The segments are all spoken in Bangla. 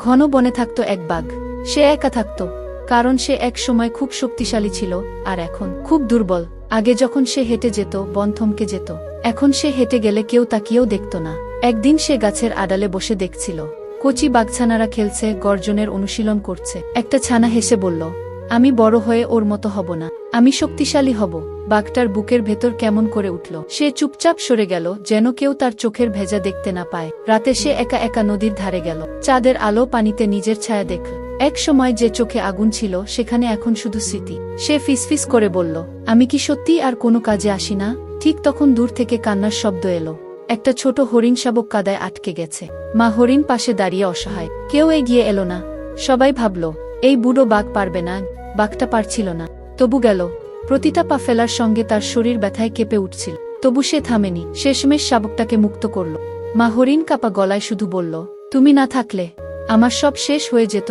ঘন বনে থাকত এক বাঘ। সে একা থাকত, কারণ সে এক সময় খুব শক্তিশালী ছিল, আর এখন খুব দুর্বল। আগে যখন সে হেঁটে যেত, বন থমকে যেত। এখন সে হেঁটে গেলে কেউ তাকিয়েও দেখত না। একদিন সে গাছের আড়ালে বসে দেখছিল, কচি বাঘছানারা খেলছে, গর্জনের অনুশীলন করছে। একটা ছানা হেসে বলল, আমি বড় হয়ে ওর মতো হব না, আমি শক্তিশালী হব। বাঘটার বুকের ভেতর কেমন করে উঠল। সে চুপচাপ সরে গেল, যেন কেউ তার চোখের ভেজা দেখতে না পায়। রাতে সে একা একা নদীর ধারে গেল। চাঁদের আলো পানিতে নিজের ছায়া দেখল। এক সময় যে চোখে আগুন ছিল, সেখানে এখন শুধু স্মৃতি। সে ফিসফিস করে বলল, আমি কি সত্যি আর কোনো কাজে আসি না? ঠিক তখন দূর থেকে কান্নার শব্দ এলো। একটা ছোট হরিণ শাবক কাদায় আটকে গেছে। মা হরিণ পাশে দাঁড়িয়ে অসহায়। কেউ এগিয়ে এলো না। সবাই ভাবল, এই বুড়ো বাঘ পারবে না। বাঘটা পারছিল না, তবু গেল। প্রতিটা পা ফেলার সঙ্গে তার শরীর ব্যথায় কেঁপে উঠছিল, তবু সে থামেনি। শেষমেশ শাবকটাকে মুক্ত করল। মা হরিণ কাপা গলায় শুধু বলল, তুমি না থাকলে আমার সব শেষ হয়ে যেত।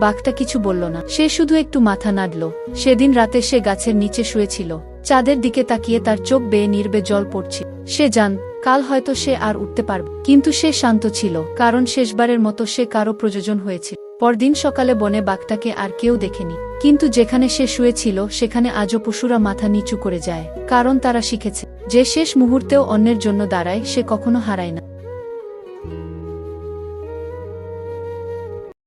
বাঘটা কিছু বলল না, সে শুধু একটু মাথা নাড়ল। সেদিন রাতে সে গাছের নিচে শুয়েছিল, চাঁদের দিকে তাকিয়ে তার চোখ বেয়ে নির্বে জল পড়ছিল। সে জান কাল হয়তো সে আর উঠতে পারবে, কিন্তু সে শান্ত ছিল, কারণ শেষবারের মতো সে কারো প্রয়োজন হয়েছিল। পরদিন সকালে বনে বাঘটাকে আর কেউ দেখেনি, কিন্তু যেখানে সে শুয়েছিল সেখানে আজও পশুরা মাথা নিচু করে যায়, কারণ তারা শিখেছে যে শেষ মুহূর্তেও অন্যের জন্য দাঁড়ায়, সে কখনো হারায় না।